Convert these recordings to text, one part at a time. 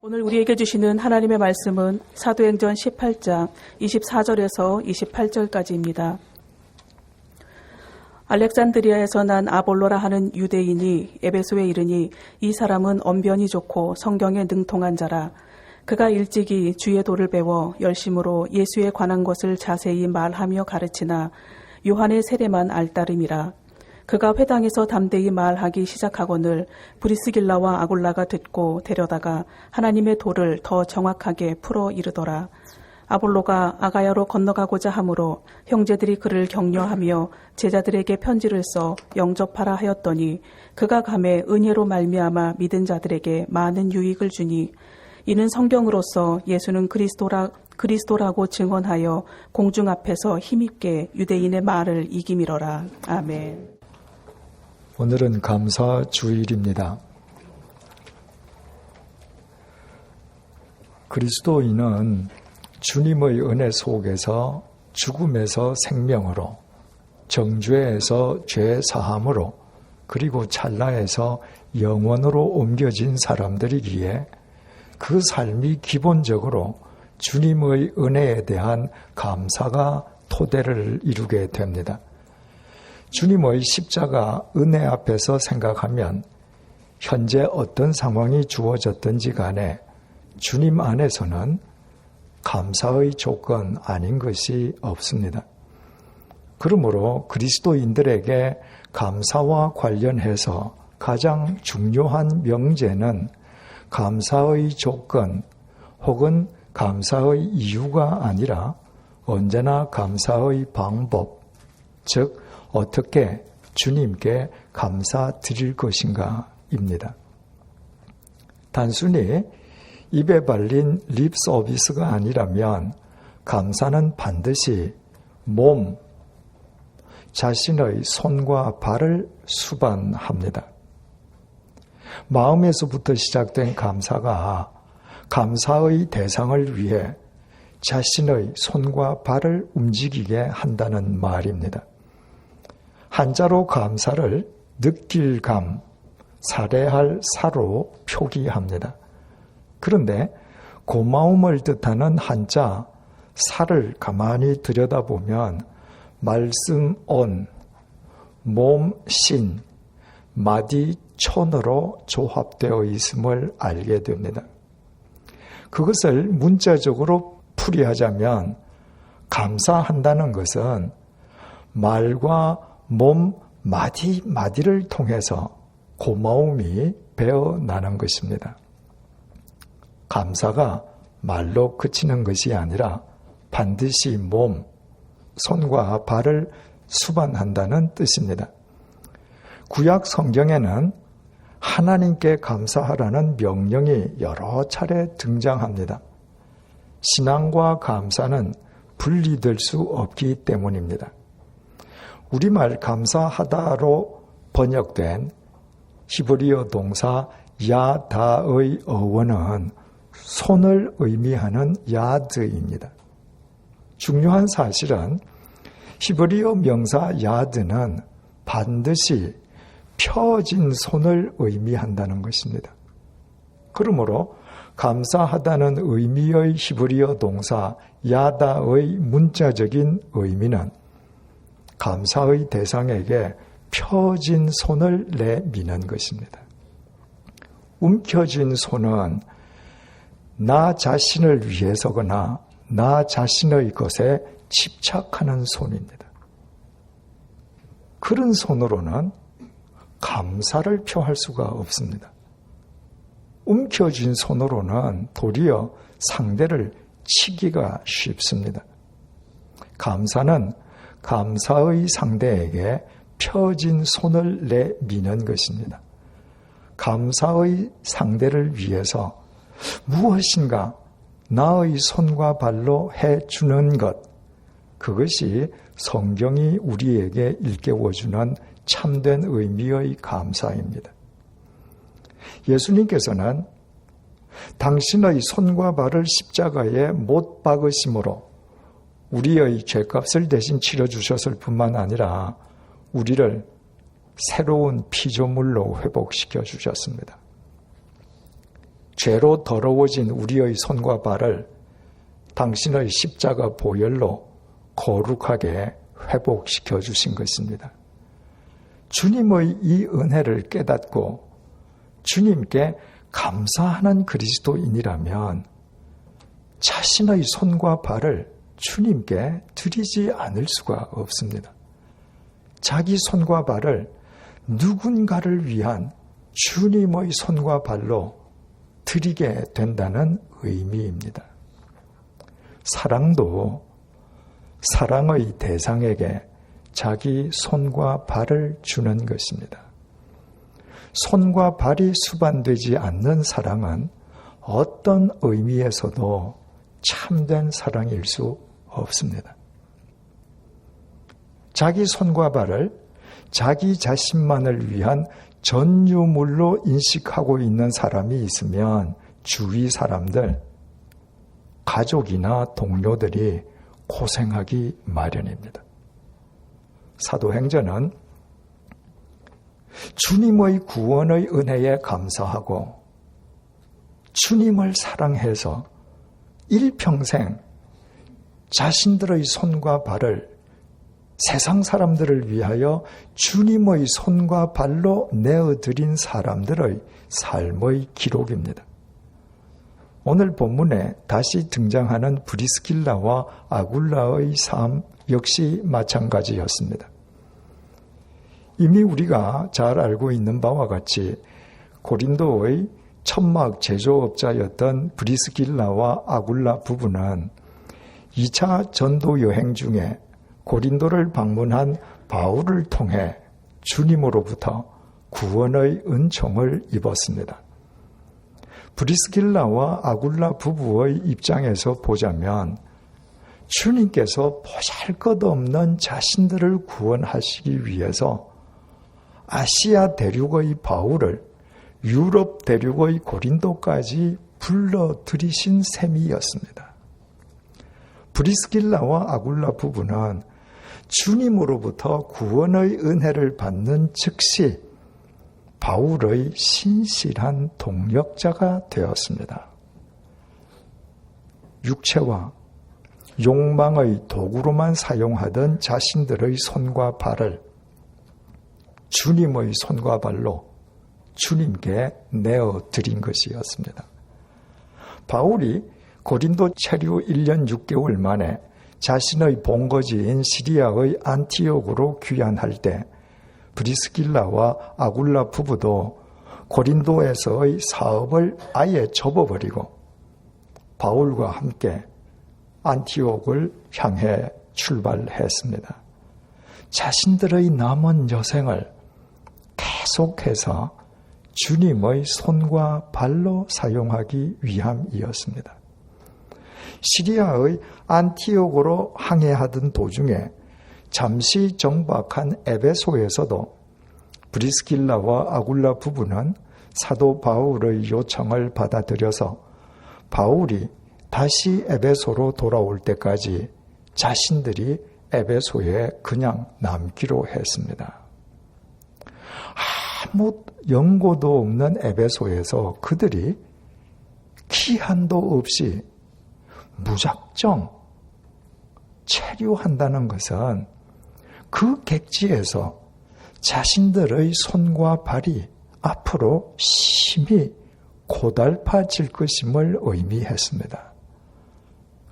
오늘 우리에게 주시는 하나님의 말씀은 사도행전 18장 24절에서 28절까지입니다. 알렉산드리아에서 난 아볼로라 하는 유대인이 에베소에 이르니 이 사람은 언변이 좋고 성경에 능통한 자라. 그가 일찍이 주의 도를 배워 열심으로 예수에 관한 것을 자세히 말하며 가르치나 요한의 세례만 알따름이라. 그가 회당에서 담대히 말하기 시작하거늘 브리스길라와 아굴라가 듣고 데려다가 하나님의 도를 더 정확하게 풀어 이르더라. 아볼로가 아가야로 건너가고자 하므로 형제들이 그를 격려하며 제자들에게 편지를 써 영접하라 하였더니 그가 감에 은혜로 말미암아 믿은 자들에게 많은 유익을 주니 이는 성경으로서 예수는 그리스도라고 증언하여 공중 앞에서 힘있게 유대인의 말을 이기미러라. 아멘. 오늘은 감사 주일입니다. 그리스도인은 주님의 은혜 속에서 죽음에서 생명으로, 정죄에서 죄 사함으로, 그리고 찰나에서 영원으로 옮겨진 사람들이기에 그 삶이 기본적으로 주님의 은혜에 대한 감사가 토대를 이루게 됩니다. 주님의 십자가 은혜 앞에서 생각하면 현재 어떤 상황이 주어졌든지 간에 주님 안에서는 감사의 조건 아닌 것이 없습니다. 그러므로 그리스도인들에게 감사와 관련해서 가장 중요한 명제는 감사의 조건 혹은 감사의 이유가 아니라 언제나 감사의 방법, 즉 어떻게 주님께 감사드릴 것인가입니다. 단순히 입에 발린 립 서비스가 아니라면 감사는 반드시 몸, 자신의 손과 발을 수반합니다. 마음에서부터 시작된 감사가 감사의 대상을 위해 자신의 손과 발을 움직이게 한다는 말입니다. 한자로 감사를 느낄 감, 살해할 사로 표기합니다. 그런데 고마움을 뜻하는 한자 살을 가만히 들여다보면 말씀 온, 몸 신, 마디 촌으로 조합되어 있음을 알게 됩니다. 그것을 문자적으로 풀이하자면 감사한다는 것은 말과 몸 마디를 통해서 고마움이 배어나는 것입니다. 감사가 말로 그치는 것이 아니라 반드시 몸, 손과 발을 수반한다는 뜻입니다. 구약 성경에는 하나님께 감사하라는 명령이 여러 차례 등장합니다. 신앙과 감사는 분리될 수 없기 때문입니다. 우리말 감사하다로 번역된 히브리어 동사 야다의 어원은 손을 의미하는 야드입니다. 중요한 사실은 히브리어 명사 야드는 반드시 펴진 손을 의미한다는 것입니다. 그러므로 감사하다는 의미의 히브리어 동사 야다의 문자적인 의미는 감사의 대상에게 펴진 손을 내미는 것입니다. 움켜쥔 손은 나 자신을 위해서거나 나 자신의 것에 집착하는 손입니다. 그런 손으로는 감사를 표할 수가 없습니다. 움켜쥔 손으로는 도리어 상대를 치기가 쉽습니다. 감사는 감사의 상대에게 펴진 손을 내미는 것입니다. 감사의 상대를 위해서 무엇인가 나의 손과 발로 해주는 것, 그것이 성경이 우리에게 일깨워주는 참된 의미의 감사입니다. 예수님께서는 당신의 손과 발을 십자가에 못 박으심으로 우리의 죄값을 대신 치러주셨을 뿐만 아니라 우리를 새로운 피조물로 회복시켜 주셨습니다. 죄로 더러워진 우리의 손과 발을 당신의 십자가 보혈로 거룩하게 회복시켜 주신 것입니다. 주님의 이 은혜를 깨닫고 주님께 감사하는 그리스도인이라면 자신의 손과 발을 주님께 드리지 않을 수가 없습니다. 자기 손과 발을 누군가를 위한 주님의 손과 발로 드리게 된다는 의미입니다. 사랑도 사랑의 대상에게 자기 손과 발을 주는 것입니다. 손과 발이 수반되지 않는 사랑은 어떤 의미에서도 참된 사랑일 수 없습니다. 자기 손과 발을 자기 자신만을 위한 전유물로 인식하고 있는 사람이 있으면 주위 사람들, 가족이나 동료들이 고생하기 마련입니다. 사도행전은 주님의 구원의 은혜에 감사하고 주님을 사랑해서 일평생 자신들의 손과 발을 세상 사람들을 위하여 주님의 손과 발로 내어드린 사람들의 삶의 기록입니다. 오늘 본문에 다시 등장하는 브리스길라와 아굴라의 삶 역시 마찬가지였습니다. 이미 우리가 잘 알고 있는 바와 같이 고린도의 천막 제조업자였던 브리스길라와 아굴라 부부는 2차 전도 여행 중에 고린도를 방문한 바울을 통해 주님으로부터 구원의 은총을 입었습니다. 브리스길라와 아굴라 부부의 입장에서 보자면 주님께서 보잘것없는 자신들을 구원하시기 위해서 아시아 대륙의 바울을 유럽 대륙의 고린도까지 불러들이신 셈이었습니다. 브리스길라와 아굴라 부부는 주님으로부터 구원의 은혜를 받는 즉시 바울의 신실한 동역자가 되었습니다. 육체와 욕망의 도구로만 사용하던 자신들의 손과 발을 주님의 손과 발로 주님께 내어드린 것이었습니다. 바울이 고린도 체류 1년 6개월 만에 자신의 본거지인 시리아의 안티옥으로 귀환할 때 브리스길라와 아굴라 부부도 고린도에서의 사업을 아예 접어버리고 바울과 함께 안티옥을 향해 출발했습니다. 자신들의 남은 여생을 계속해서 주님의 손과 발로 사용하기 위함이었습니다. 시리아의 안티옥으로 항해하던 도중에 잠시 정박한 에베소에서도 브리스길라와 아굴라 부부는 사도 바울의 요청을 받아들여서 바울이 다시 에베소로 돌아올 때까지 자신들이 에베소에 그냥 남기로 했습니다. 아무 연고도 없는 에베소에서 그들이 기한도 없이 무작정 체류한다는 것은 그 객지에서 자신들의 손과 발이 앞으로 심히 고달파질 것임을 의미했습니다.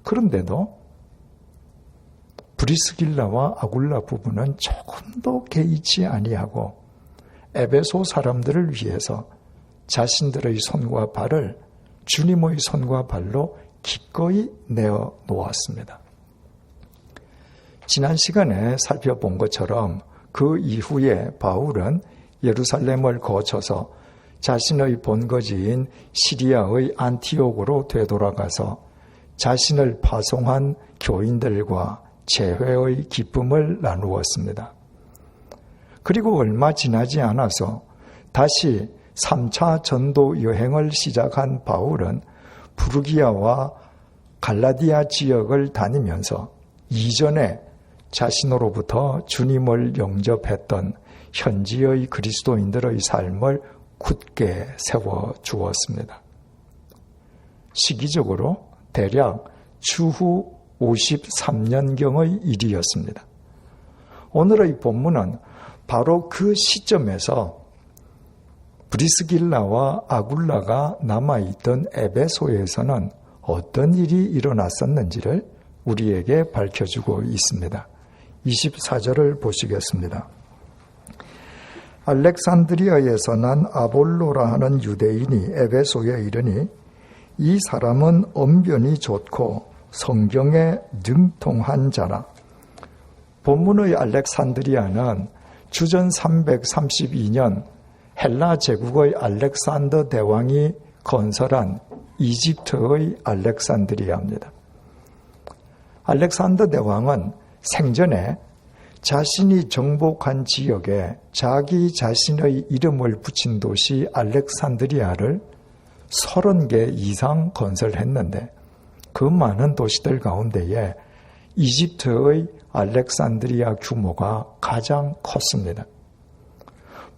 그런데도 브리스길라와 아굴라 부부는 조금도 개의치 아니하고 에베소 사람들을 위해서 자신들의 손과 발을 주님의 손과 발로 기꺼이 내어 놓았습니다. 지난 시간에 살펴본 것처럼 그 이후에 바울은 예루살렘을 거쳐서 자신의 본거지인 시리아의 안티옥으로 되돌아가서 자신을 파송한 교인들과 재회의 기쁨을 나누었습니다. 그리고 얼마 지나지 않아서 다시 3차 전도 여행을 시작한 바울은 부르기아와 갈라디아 지역을 다니면서 이전에 자신으로부터 주님을 영접했던 현지의 그리스도인들의 삶을 굳게 세워주었습니다. 시기적으로 대략 추후 53년경의 일이었습니다. 오늘의 본문은 바로 그 시점에서 브리스길라와 아굴라가 남아있던 에베소에서는 어떤 일이 일어났었는지를 우리에게 밝혀주고 있습니다. 24절을 보시겠습니다. 알렉산드리아에서 난 아볼로라 하는 유대인이 에베소에 이르니 이 사람은 언변이 좋고 성경에 능통한 자라. 본문의 알렉산드리아는 주전 332년 헬라 제국의 알렉산더 대왕이 건설한 이집트의 알렉산드리아입니다. 알렉산더 대왕은 생전에 자신이 정복한 지역에 자기 자신의 이름을 붙인 도시 알렉산드리아를 30개 이상 건설했는데 그 많은 도시들 가운데에 이집트의 알렉산드리아 규모가 가장 컸습니다.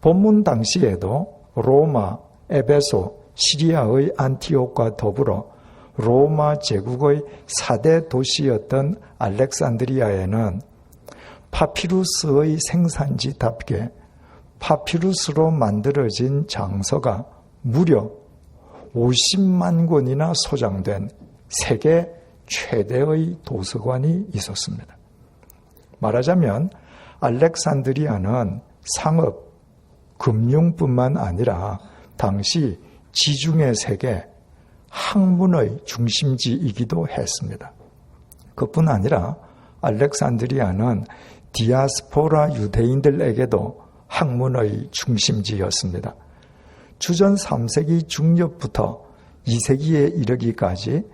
본문 당시에도 로마, 에베소, 시리아의 안티옥과 더불어 로마 제국의 4대 도시였던 알렉산드리아에는 파피루스의 생산지답게 파피루스로 만들어진 장서가 무려 50만 권이나 소장된 세계 최대의 도서관이 있었습니다. 말하자면 알렉산드리아는 상업, 금융뿐만 아니라 당시 지중해 세계 학문의 중심지이기도 했습니다. 그뿐 아니라 알렉산드리아는 디아스포라 유대인들에게도 학문의 중심지였습니다. 주전 3세기 중엽부터 2세기에 이르기까지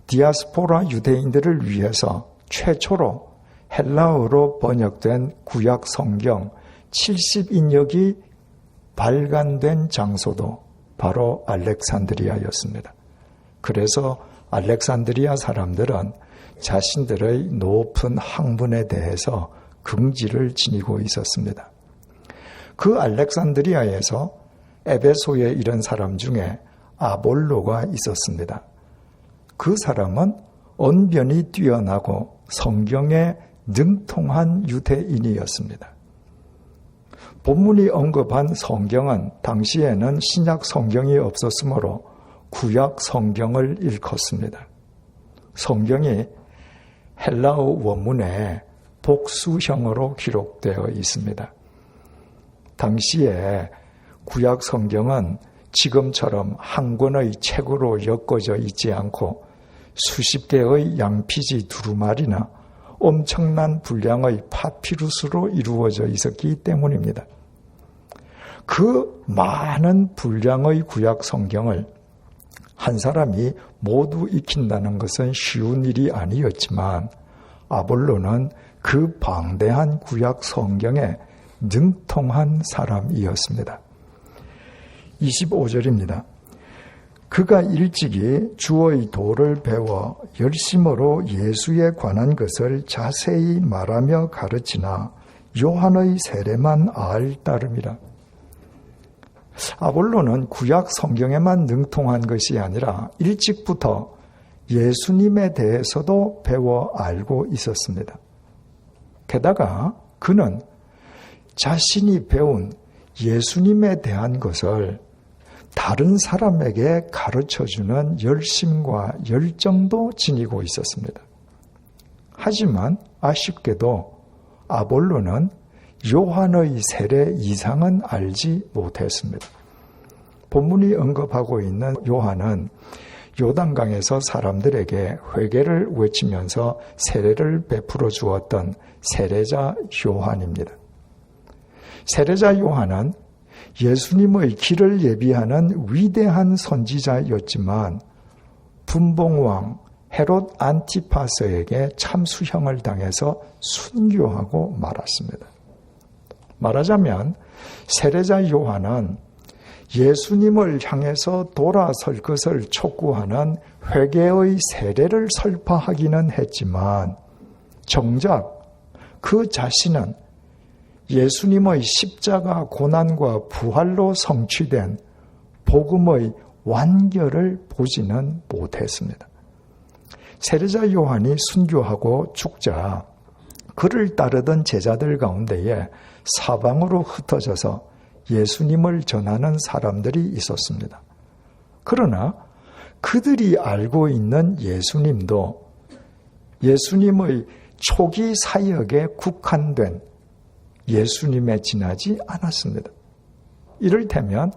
디아스포라 유대인들을 위해서 최초로 헬라어로 번역된 구약 성경 70인역이 발간된 장소도 바로 알렉산드리아였습니다. 그래서 알렉산드리아 사람들은 자신들의 높은 학문에 대해서 긍지를 지니고 있었습니다. 그 알렉산드리아에서 에베소에 이른 사람 중에 아볼로가 있었습니다. 그 사람은 언변이 뛰어나고 성경에 능통한 유대인이었습니다. 본문이 언급한 성경은 당시에는 신약 성경이 없었으므로 구약 성경을 일컫습니다. 성경이 헬라어 원문에 복수형으로 기록되어 있습니다. 당시에 구약 성경은 지금처럼 한 권의 책으로 엮어져 있지 않고 수십 개의 양피지 두루마리나 엄청난 분량의 파피루스로 이루어져 있었기 때문입니다. 그 많은 분량의 구약 성경을 한 사람이 모두 익힌다는 것은 쉬운 일이 아니었지만 아볼로는 그 방대한 구약 성경에 능통한 사람이었습니다. 25절입니다. 그가 일찍이 주의 도를 배워 열심으로 예수에 관한 것을 자세히 말하며 가르치나 요한의 세례만 알 따름이라. 아볼로는 구약 성경에만 능통한 것이 아니라 일찍부터 예수님에 대해서도 배워 알고 있었습니다. 게다가 그는 자신이 배운 예수님에 대한 것을 다른 사람에게 가르쳐주는 열심과 열정도 지니고 있었습니다. 하지만 아쉽게도 아볼로는 요한의 세례 이상은 알지 못했습니다. 본문이 언급하고 있는 요한은 요단강에서 사람들에게 회개를 외치면서 세례를 베풀어 주었던 세례자 요한입니다. 세례자 요한은 예수님의 길을 예비하는 위대한 선지자였지만 분봉왕 헤롯 안티파스에게 참수형을 당해서 순교하고 말았습니다. 말하자면 세례자 요한은 예수님을 향해서 돌아설 것을 촉구하는 회개의 세례를 설파하기는 했지만 정작 그 자신은 예수님의 십자가 고난과 부활로 성취된 복음의 완결을 보지는 못했습니다. 세례자 요한이 순교하고 죽자 그를 따르던 제자들 가운데에 사방으로 흩어져서 예수님을 전하는 사람들이 있었습니다. 그러나 그들이 알고 있는 예수님도 예수님의 초기 사역에 국한된 예수님에 지나지 않았습니다. 이를테면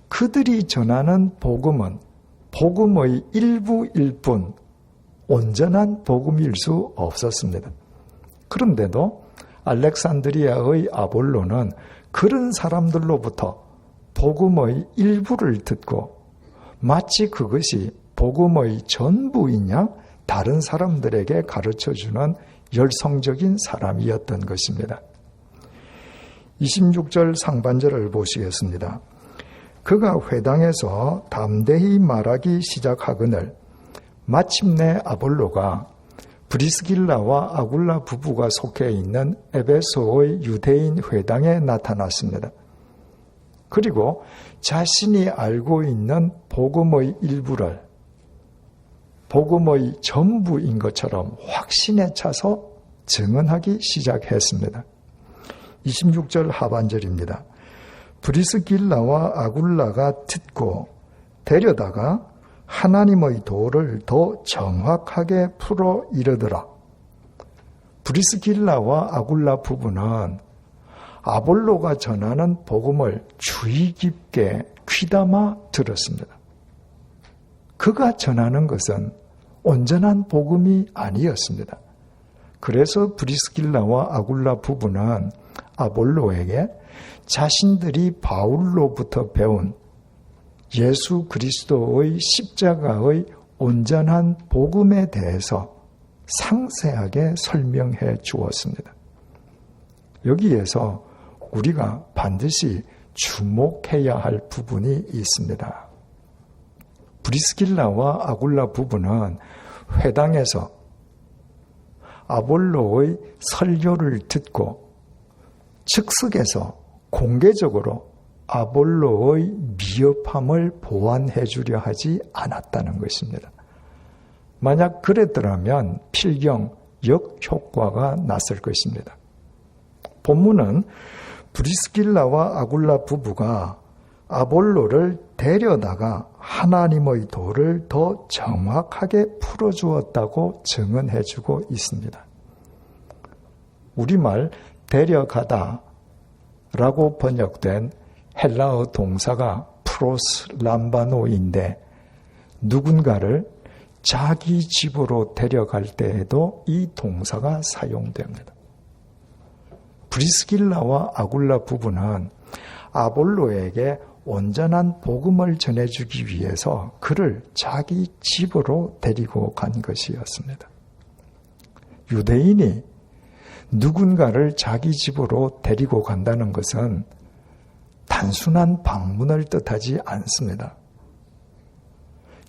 그들이 전하는 복음은 복음의 일부일 뿐 온전한 복음일 수 없었습니다. 그런데도 알렉산드리아의 아볼로는 그런 사람들로부터 복음의 일부를 듣고 마치 그것이 복음의 전부인 양 다른 사람들에게 가르쳐주는 열성적인 사람이었던 것입니다. 26절 상반절을 보시겠습니다. 그가 회당에서 담대히 말하기 시작하거늘 마침내 아볼로가 브리스길라와 아굴라 부부가 속해 있는 에베소의 유대인 회당에 나타났습니다. 그리고 자신이 알고 있는 복음의 일부를 복음의 전부인 것처럼 확신에 차서 증언하기 시작했습니다. 26절 하반절입니다. 브리스길라와 아굴라가 듣고 데려다가 하나님의 도를 더 정확하게 풀어 이르더라. 브리스길라와 아굴라 부부는 아볼로가 전하는 복음을 주의 깊게 귀담아 들었습니다. 그가 전하는 것은 온전한 복음이 아니었습니다. 그래서 브리스길라와 아굴라 부부는 아볼로에게 자신들이 바울로부터 배운 예수 그리스도의 십자가의 온전한 복음에 대해서 상세하게 설명해 주었습니다. 여기에서 우리가 반드시 주목해야 할 부분이 있습니다. 브리스길라와 아굴라 부부는 회당에서 아볼로의 설교를 듣고 즉석에서 공개적으로 아볼로의 미흡함을 보완해 주려 하지 않았다는 것입니다. 만약 그랬더라면 필경 역효과가 났을 것입니다. 본문은 브리스길라와 아굴라 부부가 아볼로를 데려다가 하나님의 도를 더 정확하게 풀어주었다고 증언해주고 있습니다. 우리말 데려가다 라고 번역된 헬라어 동사가 프로스람바노인데 누군가를 자기 집으로 데려갈 때에도 이 동사가 사용됩니다. 브리스길라와 아굴라 부부는 아볼로에게 온전한 복음을 전해주기 위해서 그를 자기 집으로 데리고 간 것이었습니다. 유대인이 누군가를 자기 집으로 데리고 간다는 것은 단순한 방문을 뜻하지 않습니다.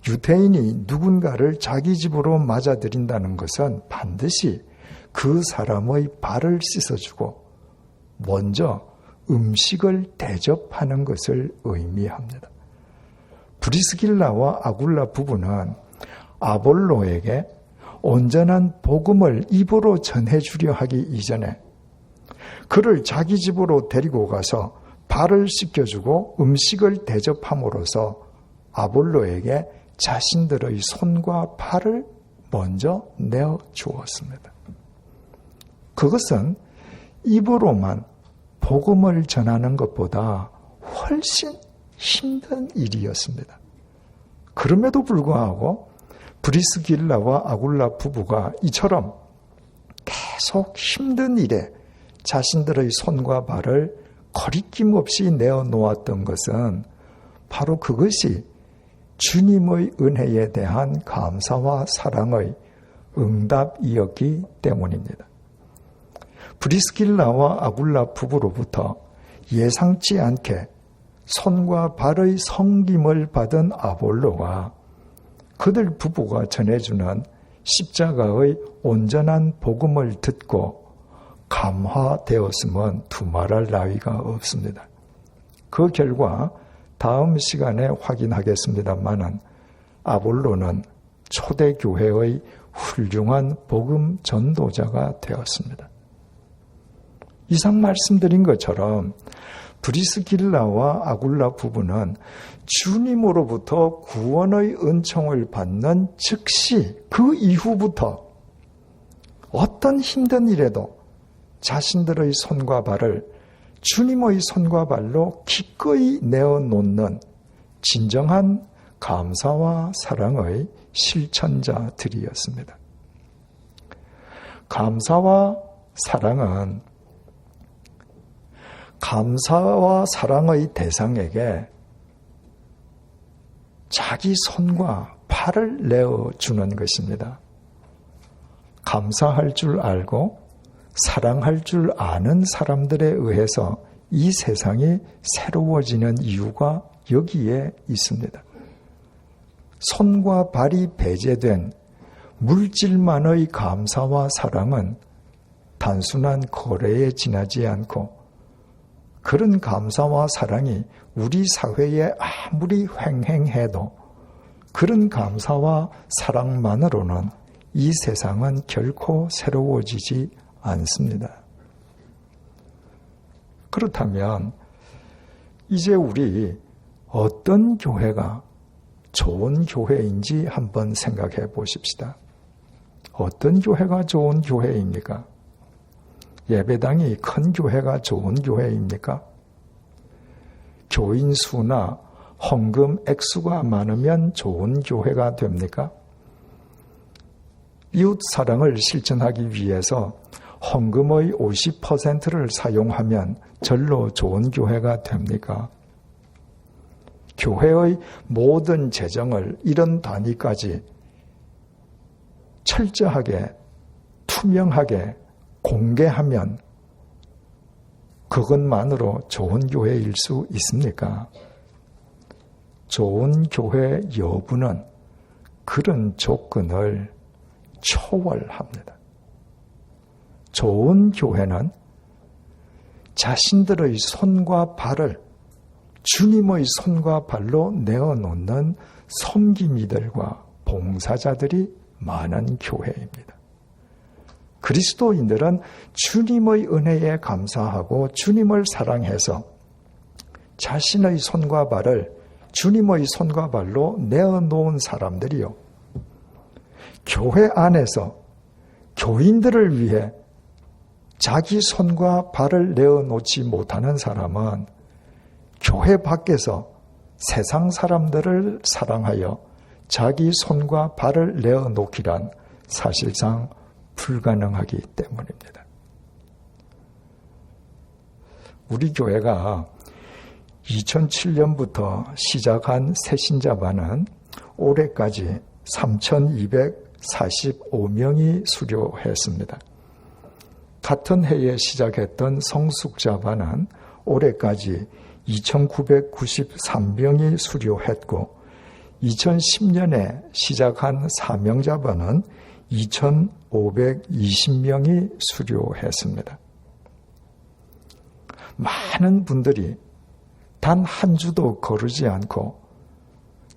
유대인이 누군가를 자기 집으로 맞아들인다는 것은 반드시 그 사람의 발을 씻어주고 먼저 음식을 대접하는 것을 의미합니다. 브리스길라와 아굴라 부부는 아볼로에게 온전한 복음을 입으로 전해주려 하기 이전에 그를 자기 집으로 데리고 가서 발을 씻겨주고 음식을 대접함으로써 아볼로에게 자신들의 손과 발을 먼저 내어주었습니다. 그것은 입으로만 복음을 전하는 것보다 훨씬 힘든 일이었습니다. 그럼에도 불구하고 브리스길라와 아굴라 부부가 이처럼 계속 힘든 일에 자신들의 손과 발을 거리낌 없이 내어놓았던 것은 바로 그것이 주님의 은혜에 대한 감사와 사랑의 응답이었기 때문입니다. 브리스길라와 아굴라 부부로부터 예상치 않게 손과 발의 섬김을 받은 아볼로가 그들 부부가 전해주는 십자가의 온전한 복음을 듣고 감화되었음은 두말할 나위가 없습니다. 그 결과 다음 시간에 확인하겠습니다만은 아볼로는 초대교회의 훌륭한 복음 전도자가 되었습니다. 이상 말씀드린 것처럼 브리스길라와 아굴라 부부는 주님으로부터 구원의 은총을 받는 즉시 그 이후부터 어떤 힘든 일에도 자신들의 손과 발을 주님의 손과 발로 기꺼이 내어놓는 진정한 감사와 사랑의 실천자들이었습니다. 감사와 사랑의 대상에게 자기 손과 팔을 내어주는 것입니다. 감사할 줄 알고 사랑할 줄 아는 사람들에 의해서 이 세상이 새로워지는 이유가 여기에 있습니다. 손과 발이 배제된 물질만의 감사와 사랑은 단순한 거래에 지나지 않고 그런 감사와 사랑이 우리 사회에 아무리 횡행해도 그런 감사와 사랑만으로는 이 세상은 결코 새로워지지 않습니다. 그렇다면 이제 우리 어떤 교회가 좋은 교회인지 한번 생각해 보십시다. 어떤 교회가 좋은 교회입니까? 예배당이 큰 교회가 좋은 교회입니까? 교인 수나 헌금 액수가 많으면 좋은 교회가 됩니까? 이웃 사랑을 실천하기 위해서 헌금의 50%를 사용하면 절로 좋은 교회가 됩니까? 교회의 모든 재정을 이런 단위까지 철저하게, 투명하게 공개하면 그것만으로 좋은 교회일 수 있습니까? 좋은 교회 여부는 그런 조건을 초월합니다. 좋은 교회는 자신들의 손과 발을 주님의 손과 발로 내어놓는 섬김이들과 봉사자들이 많은 교회입니다. 그리스도인들은 주님의 은혜에 감사하고 주님을 사랑해서 자신의 손과 발을 주님의 손과 발로 내어놓은 사람들이요. 교회 안에서 교인들을 위해 자기 손과 발을 내어놓지 못하는 사람은 교회 밖에서 세상 사람들을 사랑하여 자기 손과 발을 내어놓기란 사실상 불가능하기 때문입니다. 우리 교회가 2007년부터 시작한 새신자반은 올해까지 3,245명이 수료했습니다. 같은 해에 시작했던 성숙자반은 올해까지 2,993명이 수료했고 2010년에 시작한 사명자반은 2,520명이 수료했습니다. 많은 분들이 단 한 주도 거르지 않고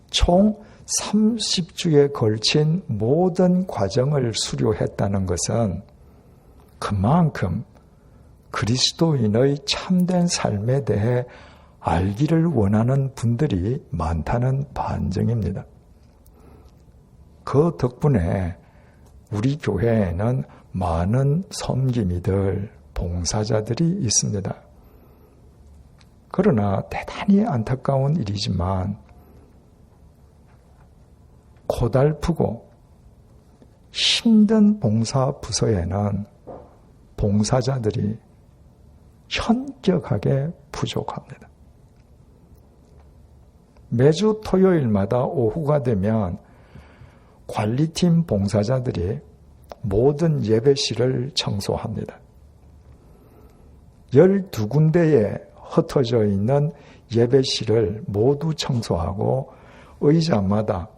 총 30주에 걸친 모든 과정을 수료했다는 것은 그만큼 그리스도인의 참된 삶에 대해 알기를 원하는 분들이 많다는 반증입니다. 그 덕분에 우리 교회에는 많은 섬김이들, 봉사자들이 있습니다. 그러나 대단히 안타까운 일이지만 고달프고 힘든 봉사 부서에는 봉사자들이 현격하게 부족합니다. 매주 토요일마다 오후가 되면 관리팀 봉사자들이 모든 예배실을 청소합니다. 12군데에 흩어져 있는 예배실을 모두 청소하고 의자마다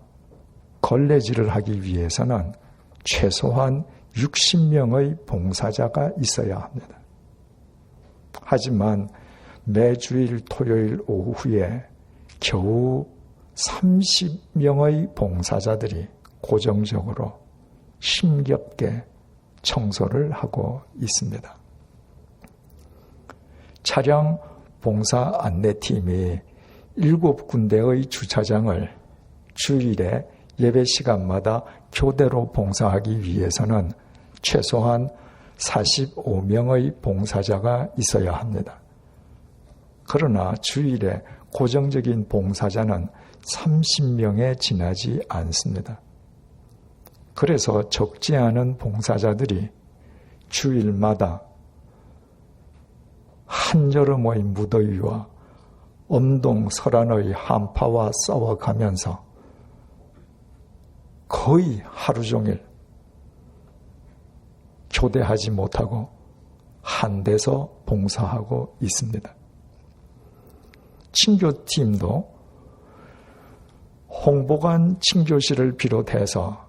걸레질을 하기 위해서는 최소한 60명의 봉사자가 있어야 합니다. 하지만 매주일 토요일 오후에 겨우 30명의 봉사자들이 고정적으로 힘겹게 청소를 하고 있습니다. 차량 봉사 안내팀이 7군데의 주차장을 주일에 예배 시간마다 교대로 봉사하기 위해서는 최소한 45명의 봉사자가 있어야 합니다. 그러나 주일에 고정적인 봉사자는 30명에 지나지 않습니다. 그래서 적지 않은 봉사자들이 주일마다 한여름의 무더위와 엄동설한의 한파와 싸워가면서 거의 하루 종일 교대하지 못하고 한 데서 봉사하고 있습니다. 친교팀도 홍보관 친교실을 비롯해서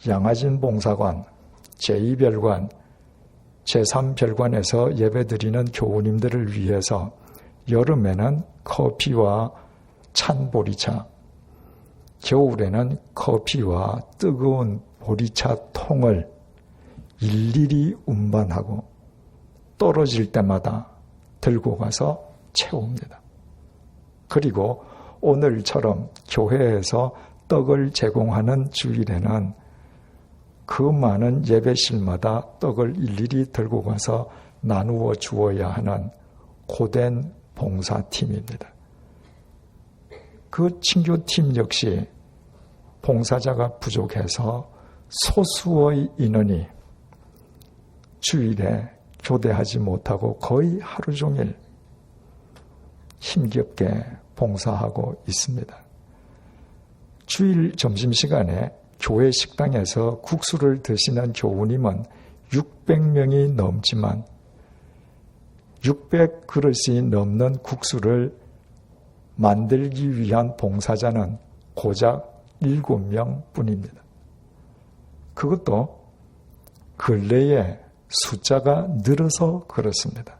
양화진 봉사관, 제2별관, 제3별관에서 예배드리는 교우님들을 위해서 여름에는 커피와 찬 보리차, 겨울에는 커피와 뜨거운 보리차 통을 일일이 운반하고 떨어질 때마다 들고 가서 채웁니다. 그리고 오늘처럼 교회에서 떡을 제공하는 주일에는 그 많은 예배실마다 떡을 일일이 들고 가서 나누어 주어야 하는 고된 봉사팀입니다. 그 친교팀 역시 봉사자가 부족해서 소수의 인원이 주일에 교대하지 못하고 거의 하루 종일 힘겹게 봉사하고 있습니다. 주일 점심시간에 교회 식당에서 국수를 드시는 교우님은 600명이 넘지만 600그릇이 넘는 국수를 만들기 위한 봉사자는 고작 7명 뿐입니다. 그것도 근래에 숫자가 늘어서 그렇습니다.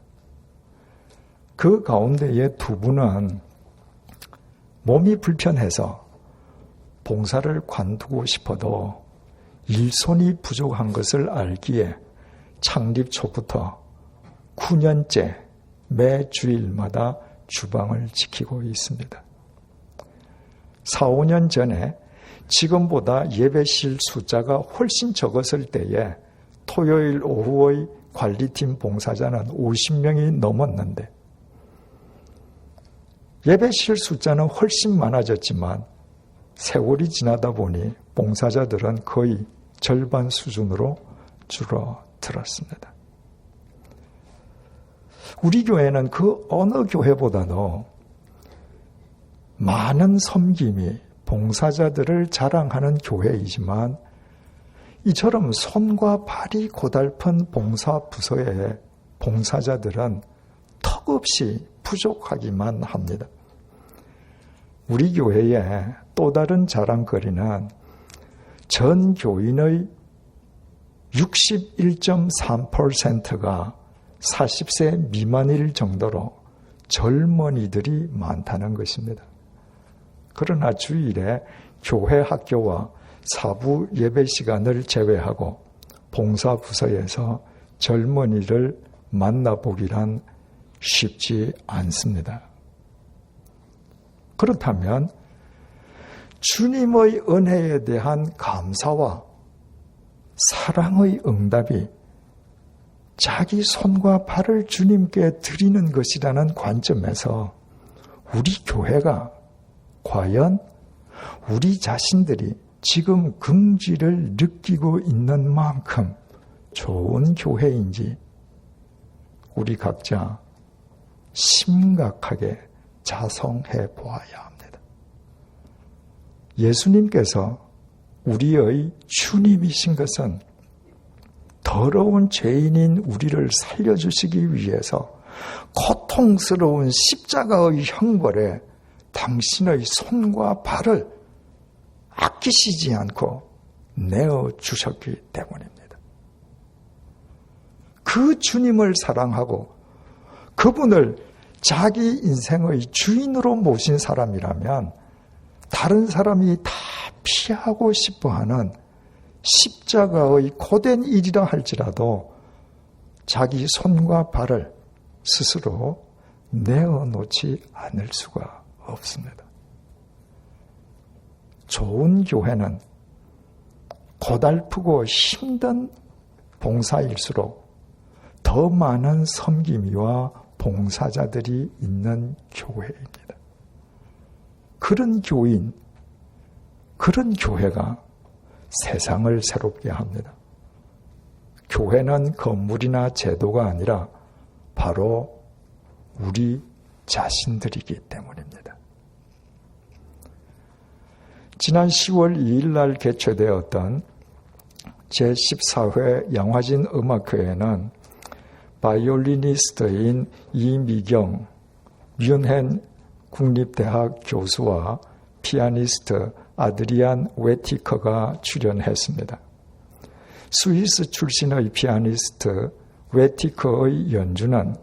그 가운데에 2분은 몸이 불편해서 봉사를 관두고 싶어도 일손이 부족한 것을 알기에 창립 초부터 9년째 매 주일마다 주방을 지키고 있습니다. 4, 5년 전에 지금보다 예배실 숫자가 훨씬 적었을 때에 토요일 오후의 관리팀 봉사자는 50명이 넘었는데 예배실 숫자는 훨씬 많아졌지만 세월이 지나다 보니 봉사자들은 거의 절반 수준으로 줄어들었습니다. 우리 교회는 그 어느 교회보다도 많은 섬김이 봉사자들을 자랑하는 교회이지만 이처럼 손과 발이 고달픈 봉사 부서의 봉사자들은 턱없이 부족하기만 합니다. 우리 교회의 또 다른 자랑거리는 전 교인의 61.3%가 40세 미만일 정도로 젊은이들이 많다는 것입니다. 그러나 주일에 교회 학교와 사부 예배 시간을 제외하고 봉사부서에서 젊은이를 만나보기란 쉽지 않습니다. 그렇다면 주님의 은혜에 대한 감사와 사랑의 응답이 자기 손과 발을 주님께 드리는 것이라는 관점에서 우리 교회가 과연 우리 자신들이 지금 긍지를 느끼고 있는 만큼 좋은 교회인지 우리 각자 심각하게 자성해 보아야 합니다. 예수님께서 우리의 주님이신 것은 더러운 죄인인 우리를 살려주시기 위해서 고통스러운 십자가의 형벌에 당신의 손과 발을 아끼시지 않고 내어주셨기 때문입니다. 그 주님을 사랑하고 그분을 자기 인생의 주인으로 모신 사람이라면 다른 사람이 다 피하고 싶어하는 십자가의 고된 일이라 할지라도 자기 손과 발을 스스로 내어놓지 않을 수가 없습니다. 좋은 교회는 고달프고 힘든 봉사일수록 더 많은 섬김이와 봉사자들이 있는 교회입니다. 그런 교인, 그런 교회가 세상을 새롭게 합니다. 교회는 건물이나 제도가 아니라 바로 우리 자신들이기 때문입니다. 지난 10월 2일 날 개최되었던 제14회 양화진 음악회에는 바이올리니스트인 이미경, 뮌헨 국립대학 교수와 피아니스트 아드리안 웨티커가 출연했습니다. 스위스 출신의 피아니스트 웨티커의 연주는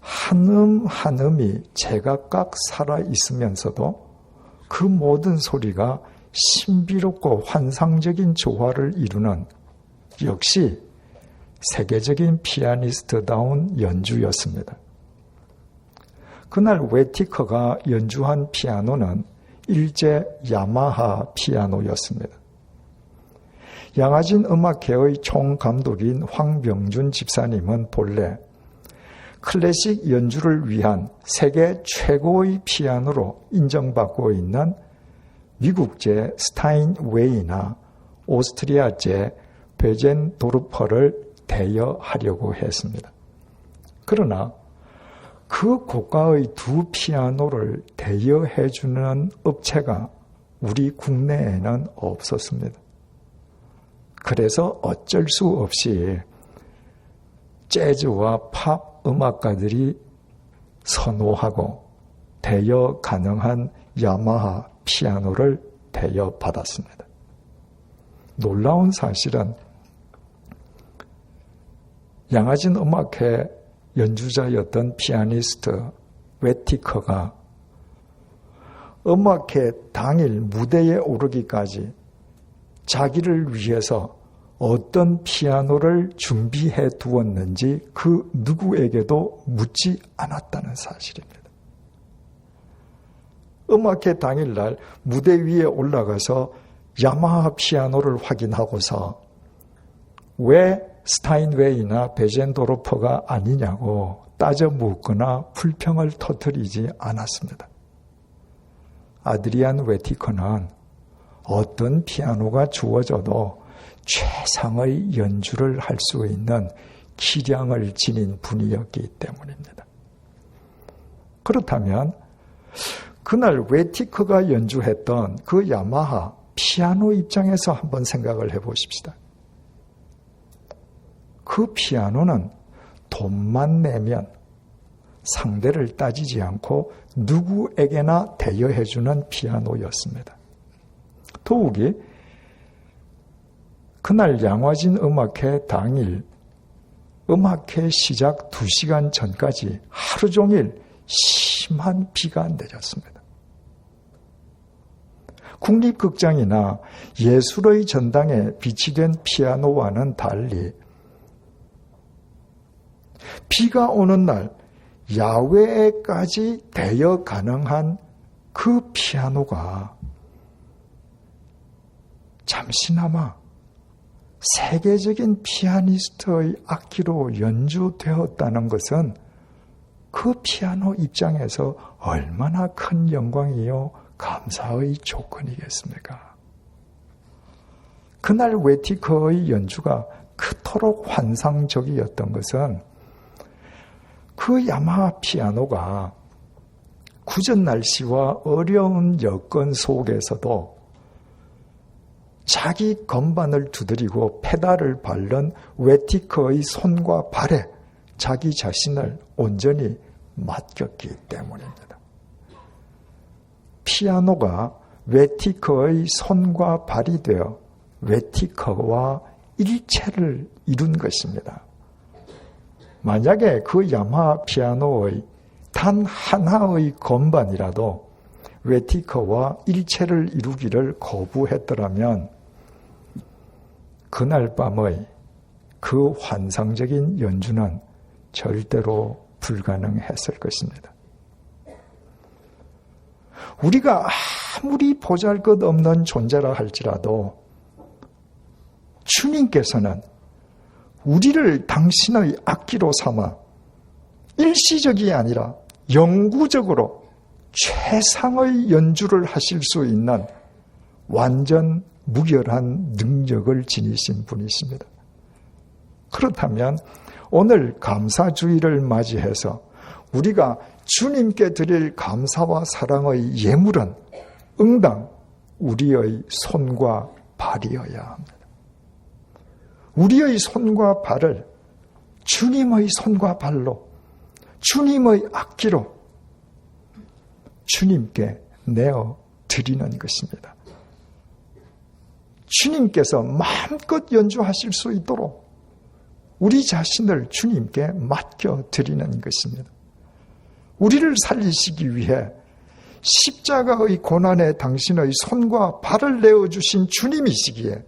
한음 한음이 제각각 살아있으면서도 그 모든 소리가 신비롭고 환상적인 조화를 이루는 역시 세계적인 피아니스트다운 연주였습니다. 그날 웨티커가 연주한 피아노는 일제 야마하 피아노였습니다. 양화진 음악회의 총감독인 황병준 집사님은 본래 클래식 연주를 위한 세계 최고의 피아노로 인정받고 있는 미국제 스타인웨이나 오스트리아제 베젠도르퍼를 대여하려고 했습니다. 그러나 그 고가의 두 피아노를 대여해주는 업체가 우리 국내에는 없었습니다. 그래서 어쩔 수 없이 재즈와 팝 음악가들이 선호하고 대여 가능한 야마하 피아노를 대여받았습니다. 놀라운 사실은 양화진 음악회 연주자였던 피아니스트 웨티커가 음악회 당일 무대에 오르기까지 자기를 위해서 어떤 피아노를 준비해 두었는지 그 누구에게도 묻지 않았다는 사실입니다. 음악회 당일날 무대 위에 올라가서 야마하 피아노를 확인하고서 왜 스타인웨이나 베젠도르퍼가 아니냐고 따져 묻거나 불평을 터뜨리지 않았습니다. 아드리안 웨티커는 어떤 피아노가 주어져도 최상의 연주를 할 수 있는 기량을 지닌 분이었기 때문입니다. 그렇다면 그날 웨티커가 연주했던 그 야마하 피아노 입장에서 한번 생각을 해보십시다. 그 피아노는 돈만 내면 상대를 따지지 않고 누구에게나 대여해주는 피아노였습니다. 더욱이 그날 양화진 음악회 당일 음악회 시작 2시간 전까지 하루 종일 심한 비가 내렸습니다. 국립극장이나 예술의 전당에 비치된 피아노와는 달리 비가 오는 날 야외에까지 대여 가능한 그 피아노가 잠시나마 세계적인 피아니스트의 악기로 연주되었다는 것은 그 피아노 입장에서 얼마나 큰 영광이요 감사의 조건이겠습니까? 그날 웨티커의 연주가 그토록 환상적이었던 것은 그 야마하 피아노가 굳은 날씨와 어려운 여건 속에서도 자기 건반을 두드리고 페달을 밟는 웨티커의 손과 발에 자기 자신을 온전히 맡겼기 때문입니다. 피아노가 웨티커의 손과 발이 되어 웨티커와 일체를 이룬 것입니다. 만약에 그 야마하 피아노의 단 하나의 건반이라도 외티커와 일체를 이루기를 거부했더라면 그날 밤의 그 환상적인 연주는 절대로 불가능했을 것입니다. 우리가 아무리 보잘것없는 존재라 할지라도 주님께서는 우리를 당신의 악기로 삼아 일시적이 아니라 영구적으로 최상의 연주를 하실 수 있는 완전 무결한 능력을 지니신 분이십니다. 그렇다면 오늘 감사주의를 맞이해서 우리가 주님께 드릴 감사와 사랑의 예물은 응당 우리의 손과 발이어야 합니다. 우리의 손과 발을 주님의 손과 발로, 주님의 악기로 주님께 내어 드리는 것입니다. 주님께서 마음껏 연주하실 수 있도록 우리 자신을 주님께 맡겨 드리는 것입니다. 우리를 살리시기 위해 십자가의 고난에 당신의 손과 발을 내어주신 주님이시기에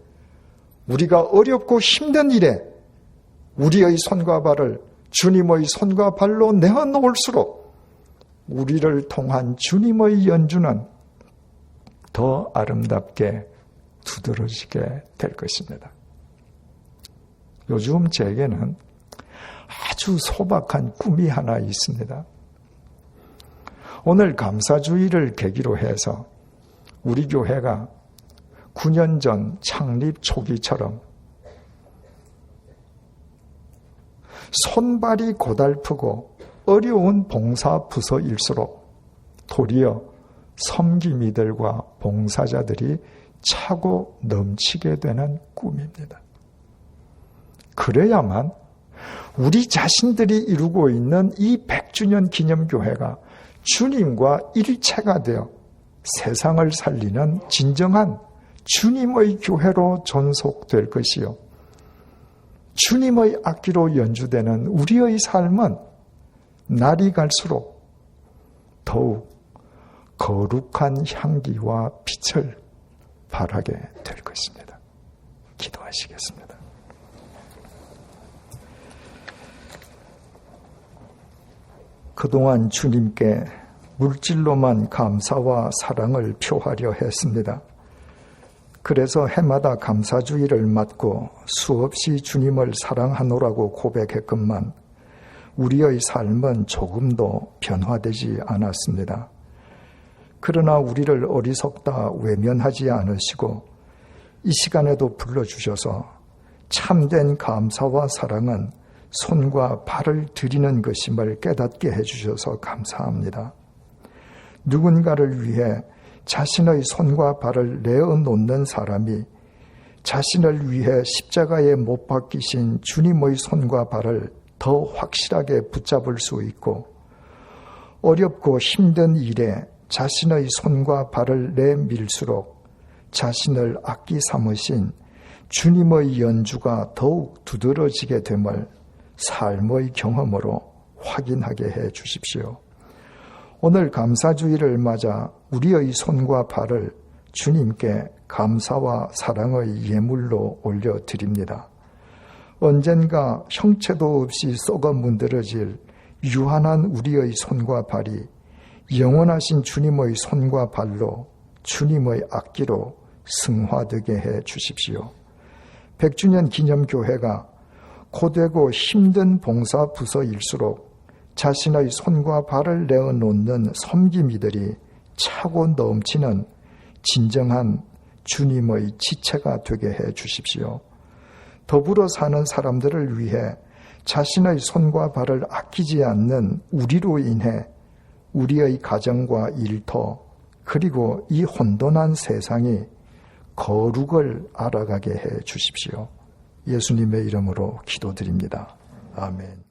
우리가 어렵고 힘든 일에 우리의 손과 발을 주님의 손과 발로 내어놓을수록 우리를 통한 주님의 연주는 더 아름답게 두드러지게 될 것입니다. 요즘 제게는 아주 소박한 꿈이 하나 있습니다. 오늘 감사주의를 계기로 해서 우리 교회가 9년 전 창립 초기처럼 손발이 고달프고 어려운 봉사 부서일수록 도리어 섬김이들과 봉사자들이 차고 넘치게 되는 꿈입니다. 그래야만 우리 자신들이 이루고 있는 이 100주년 기념교회가 주님과 일체가 되어 세상을 살리는 진정한 주님의 교회로 전속될 것이요. 주님의 악기로 연주되는 우리의 삶은 날이 갈수록 더욱 거룩한 향기와 빛을 발하게 될 것입니다. 기도하시겠습니다. 그동안 주님께 물질로만 감사와 사랑을 표하려 했습니다. 그래서 해마다 감사주의를 맞고 수없이 주님을 사랑하노라고 고백했건만 우리의 삶은 조금도 변화되지 않았습니다. 그러나 우리를 어리석다 외면하지 않으시고 이 시간에도 불러주셔서 참된 감사와 사랑은 손과 발을 드리는 것임을 깨닫게 해주셔서 감사합니다. 누군가를 위해 자신의 손과 발을 내어놓는 사람이 자신을 위해 십자가에 못 박히신 주님의 손과 발을 더 확실하게 붙잡을 수 있고 어렵고 힘든 일에 자신의 손과 발을 내밀수록 자신을 악기 삼으신 주님의 연주가 더욱 두드러지게 됨을 삶의 경험으로 확인하게 해 주십시오. 오늘 감사주의를 맞아 우리의 손과 발을 주님께 감사와 사랑의 예물로 올려드립니다. 언젠가 형체도 없이 썩어 문드러질 유한한 우리의 손과 발이 영원하신 주님의 손과 발로 주님의 악기로 승화되게 해 주십시오. 100주년 기념교회가 고되고 힘든 봉사 부서일수록 자신의 손과 발을 내어놓는 섬김이들이 차고 넘치는 진정한 주님의 지체가 되게 해 주십시오. 더불어 사는 사람들을 위해 자신의 손과 발을 아끼지 않는 우리로 인해 우리의 가정과 일터 그리고 이 혼돈한 세상이 거룩을 알아가게 해 주십시오. 예수님의 이름으로 기도드립니다. 아멘.